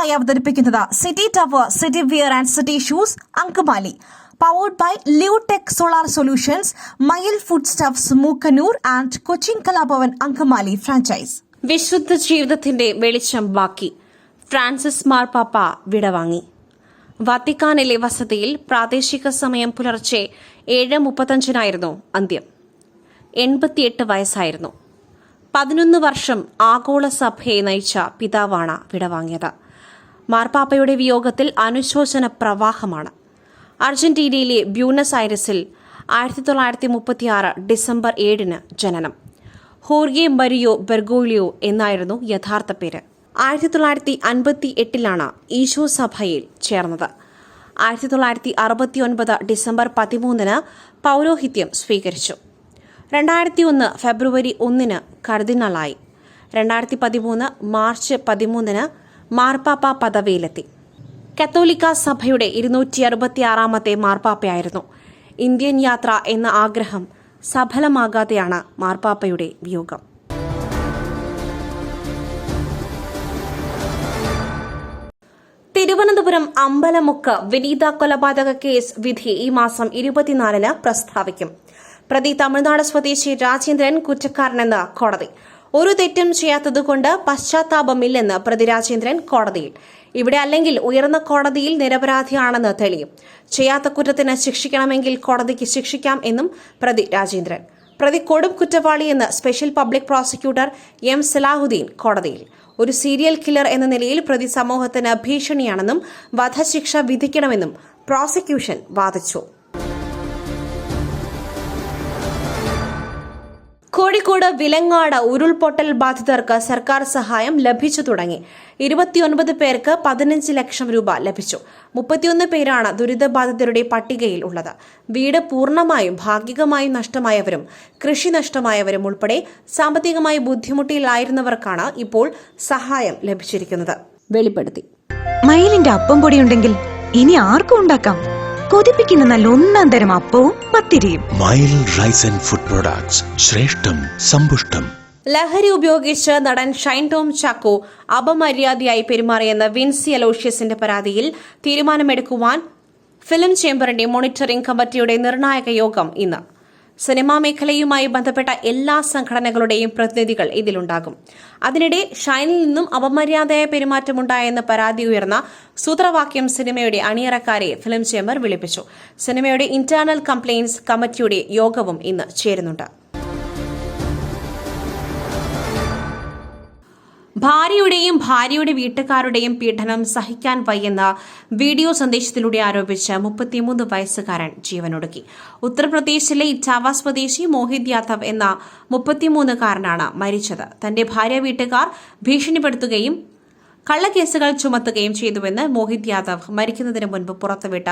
നിങ്ങൾക്കായി അവതരിപ്പിക്കുന്നത് city tower, city wear and city shoes, Angamaly. Powered by Leotech solar solutions, Mayil food stuffs, Mookkannoor and Cochin Kalabhavan Angamaly franchise. വിശുദ്ധ ജീവിതത്തിന്റെ വെളിച്ചം ബാക്കി. ഫ്രാൻസിസ് മാർപ്പാപ്പ വിടവാങ്ങി. വത്തിക്കാനിലെ വസതിയിൽ പ്രാദേശിക സമയം പുലർച്ചെ 7:35 അന്ത്യം. 88 വയസ്സായിരുന്നു. 11 വർഷം ആഗോള സഭയെ നയിച്ച പിതാവാണ് വിടവാങ്ങിയത്. മാർപ്പാപ്പയുടെ വിയോഗത്തിൽ അനുശോചന പ്രവാഹമാണ്. അർജന്റീനയിലെ ബ്യൂണസ് ഐറിസിൽ 1936 ഡിസംബർ 7 ജനനം. ഹോർഗെ മരിയോ ബെർഗോളിയോ എന്നായിരുന്നു യഥാർത്ഥ പേര്. 1958 ഈശോ സഭയിൽ ചേർന്നത്. 1969 ഡിസംബർ 13 പൌരോഹിത്യം സ്വീകരിച്ചു. 2001 ഫെബ്രുവരി 1 കർദിനാളായി. 2013 മാർച്ച് 13 മാർപ്പാപ്പ പദവിയിലെത്തി. കത്തോലിക്ക സഭയുടെ 266ാമത്തെ മാർപ്പാപ്പയായിരുന്നു. ഇന്ത്യൻ യാത്ര എന്ന ആഗ്രഹം സഫലമാകാതെയാണ് മാർപ്പാപ്പയുടെ വിയോഗം. തിരുവനന്തപുരം അമ്പലമുക്ക് വിനീത കൊലപാതക കേസ് വിധി ഈ മാസം 24 പ്രസ്താവിക്കും. പ്രതി തമിഴ്നാട് സ്വദേശി രാജേന്ദ്രൻ കുറ്റക്കാരനെന്ന് കോടതി. ഒരു തെറ്റും ചെയ്യാത്തതുകൊണ്ട് പശ്ചാത്താപമില്ലെന്ന് പ്രതി രാജേന്ദ്രൻ കോടതിയിൽ. ഇവിടെ അല്ലെങ്കിൽ ഉയർന്ന കോടതിയിൽ നിരപരാധിയാണെന്ന് തെളിയും. ചെയ്യാത്ത കുറ്റത്തിന് ശിക്ഷിക്കണമെങ്കിൽ കോടതിക്ക് ശിക്ഷിക്കാം എന്നും പ്രതി രാജേന്ദ്രൻ. പ്രതി കൊടും കുറ്റവാളിയെന്ന് special public prosecutor M Salahuddin കോടതിയിൽ. ഒരു സീരിയൽ കില്ലർ എന്ന നിലയിൽ പ്രതി സമൂഹത്തിന് ഭീഷണിയാണെന്നും വധശിക്ഷ വിധിക്കണമെന്നും പ്രോസിക്യൂഷൻ വാദിച്ചു. കോഴിക്കോട് വിലങ്ങാട് ഉരുൾപൊട്ടൽ ബാധിതർക്ക് സർക്കാർ സഹായം ലഭിച്ചു തുടങ്ങി. 29 പേർക്ക് 15 ലക്ഷം രൂപ ലഭിച്ചു. 31 പേരാണ് ദുരിതബാധിതരുടെ പട്ടികയിൽ ഉള്ളത്. വീട് പൂർണ്ണമായും ഭാഗികമായും നഷ്ടമായവരും കൃഷി നഷ്ടമായവരും ഉൾപ്പെടെ സാമ്പത്തികമായി ബുദ്ധിമുട്ടിലായിരുന്നവർക്കാണ് ഇപ്പോൾ സഹായം ലഭിച്ചിരിക്കുന്നത്. വെളിപ്പെടുത്തി. മയിലിന്റെ അപ്പം പൊടിയുണ്ടെങ്കിൽ ഇനി ആർക്കും ഉണ്ടാക്കാം. കൊതിപ്പിക്കുന്ന നല്ല ഒന്നാം തരം അപ്പവും പത്തിരിയും. മയിൽ റൈസ് ആൻഡ് ഫുഡ് പ്രൊഡക്ട്സ്, ശ്രേഷ്ഠം സമ്പുഷ്ടം. ലഹരി ഉപയോഗിച്ച് നടൻ ഷൈൻ ടോം ചാക്കോ അപമര്യാദയായി പെരുമാറിയെന്ന വിൻസി അലോഷ്യസിന്റെ പരാതിയിൽ തീരുമാനമെടുക്കുവാൻ ഫിലിം ചേംബറിന്റെ മോണിറ്ററിംഗ് കമ്മിറ്റിയുടെ നിർണായക യോഗം ഇന്ന്. സിനിമാ മേഖലയുമായി ബന്ധപ്പെട്ട എല്ലാ സംഘടനകളുടെയും പ്രതിനിധികൾ ഇതിലുണ്ടാകും. അതിനിടെ ഷൈനിൽ നിന്നും അപമര്യാദയായ പെരുമാറ്റമുണ്ടായെന്ന് പരാതി ഉയർന്ന സൂത്രവാക്യം സിനിമയുടെ അണിയറക്കാരെ ഫിലിം ചേംബർ വിളിപ്പിച്ചു. സിനിമയുടെ ഇന്റേണൽ കംപ്ലയിന്റ്സ് കമ്മിറ്റിയുടെ യോഗവും ഇന്ന് ചേരുന്നുണ്ട്. ഭാര്യയുടെ വീട്ടുകാരുടെയും പീഡനം സഹിക്കാൻ വയ്യെന്ന വീഡിയോ സന്ദേശത്തിലൂടെ ആരോപിച്ച് 33 വയസ്സുകാരൻ ജീവനൊടുക്കി. ഉത്തർപ്രദേശിലെ ഇറ്റാവ സ്വദേശി മോഹിത് യാദവ് എന്ന 33-കാരനാണ് മരിച്ചത്. തന്റെ ഭാര്യ വീട്ടുകാർ ഭീഷണിപ്പെടുത്തുകയും കള്ളക്കേസുകൾ ചുമത്തുകയും ചെയ്തുവെന്ന് മോഹിത് യാദവ് മരിക്കുന്നതിന് മുൻപ് പുറത്തുവിട്ട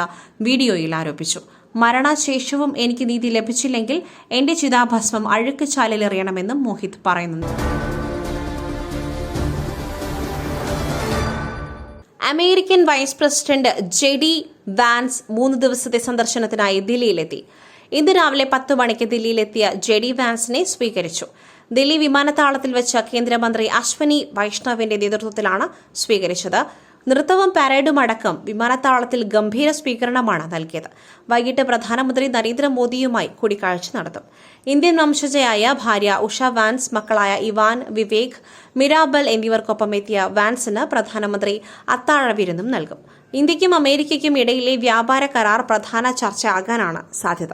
വീഡിയോയിൽ ആരോപിച്ചു. മരണശേഷവും എനിക്ക് നീതി ലഭിച്ചില്ലെങ്കിൽ എന്റെ ചിതാഭസ്മം അഴുക്ക് ചാലിലെറിയണമെന്നും മോഹിത് പറയുന്നു. American vice president J D. Vance 3 ദിവസത്തെ സന്ദർശനത്തിനായി ദില്ലിയിലെത്തി. ഇന്ന് രാവിലെ 10 മണിക്ക് ദില്ലിയിലെത്തിയ ജെ.ഡി. വാൻസിനെ സ്വീകരിച്ചു. ദില്ലി വിമാനത്താവളത്തിൽ വെച്ച് കേന്ദ്രമന്ത്രി അശ്വനി വൈഷ്ണവിന്റെ നേതൃത്വത്തിലാണ് സ്വീകരിച്ചത്. നൃത്തവും പരേഡും അടക്കം വിമാനത്താവളത്തിൽ ഗംഭീര സ്വീകരണമാണ് നൽകിയത്. വൈകിട്ട് പ്രധാനമന്ത്രി നരേന്ദ്രമോദിയുമായി കൂടിക്കാഴ്ച നടത്തും. ഇന്ത്യൻ വംശജയായ ഭാര്യ ഉഷ വാൻസ്, മക്കളായ ഇവാൻ, വിവേക്, മിരാബൽ എന്നിവർക്കൊപ്പം എത്തിയ വാൻസിന് പ്രധാനമന്ത്രി അത്താഴ വിരുന്നും നൽകും. ഇന്ത്യയ്ക്കും അമേരിക്കയ്ക്കും ഇടയിലെ വ്യാപാര കരാർ പ്രധാന ചർച്ചയാകാനാണ് സാധ്യത.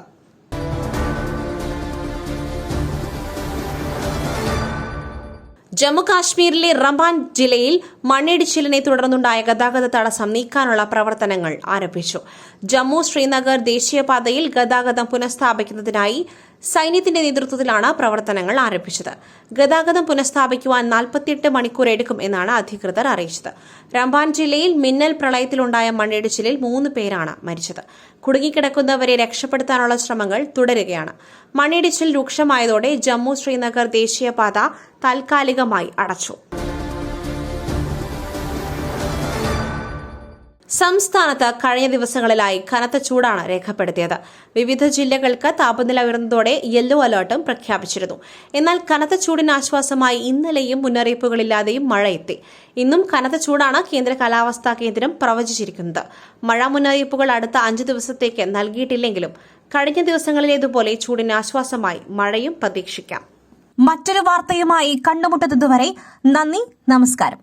ജമ്മു കാശ്മീരിലെ റംബാൻ ജില്ലയിൽ മണ്ണിടിച്ചിലിനെ തുടർന്നുണ്ടായ ഗതാഗത തടസ്സം നീക്കാനുള്ള പ്രവർത്തനങ്ങൾ ആരംഭിച്ചു. ജമ്മു ശ്രീനഗർ ദേശീയപാതയിൽ ഗതാഗതം പുനഃസ്ഥാപിക്കുന്നതിനായി സൈന്യത്തിന്റെ നേതൃത്വത്തിലാണ് പ്രവർത്തനങ്ങൾ ആരംഭിച്ചത്. ഗതാഗതം പുനഃസ്ഥാപിക്കുവാൻ 48 മണിക്കൂർ എടുക്കും എന്നാണ് അധികൃതർ അറിയിച്ചത്. റംബാൻ ജില്ലയിൽ മിന്നൽ പ്രളയത്തിലുണ്ടായ മണ്ണിടിച്ചിലിൽ 3 പേരാണ് മരിച്ചത്. കുടുങ്ങിക്കിടക്കുന്നവരെ രക്ഷപ്പെടുത്താനുള്ള ശ്രമങ്ങൾ തുടരുകയാണ്. മണ്ണിടിച്ചിൽ രൂക്ഷമായതോടെ ജമ്മു ശ്രീനഗർ ദേശീയപാത താൽക്കാലികമായി അടച്ചു. സംസ്ഥാനത്ത് കഴിഞ്ഞ ദിവസങ്ങളിലായി കനത്ത ചൂടാണ് രേഖപ്പെടുത്തിയത്. വിവിധ ജില്ലകൾക്ക് താപനില ഉയർന്നതോടെ യെല്ലോ അലർട്ടും പ്രഖ്യാപിച്ചിരുന്നു. എന്നാൽ കനത്ത ചൂടിന് ആശ്വാസമായി ഇന്നലെയും മുന്നറിയിപ്പുകളില്ലാതെയും മഴ എത്തി. ഇന്നും കനത്ത ചൂടാണ് കേന്ദ്ര കാലാവസ്ഥാ കേന്ദ്രം പ്രവചിച്ചിരിക്കുന്നത്. മഴ മുന്നറിയിപ്പുകൾ അടുത്ത 5 ദിവസത്തേക്ക് നൽകിയിട്ടില്ലെങ്കിലും കഴിഞ്ഞ ദിവസങ്ങളിലേതുപോലെ ചൂടിന് ആശ്വാസമായി മഴയും പ്രതീക്ഷിക്കാം. മറ്റൊരു വാർത്തയുമായി കണ്ടുമുട്ടുന്നതുവരെ നന്ദി, നമസ്കാരം.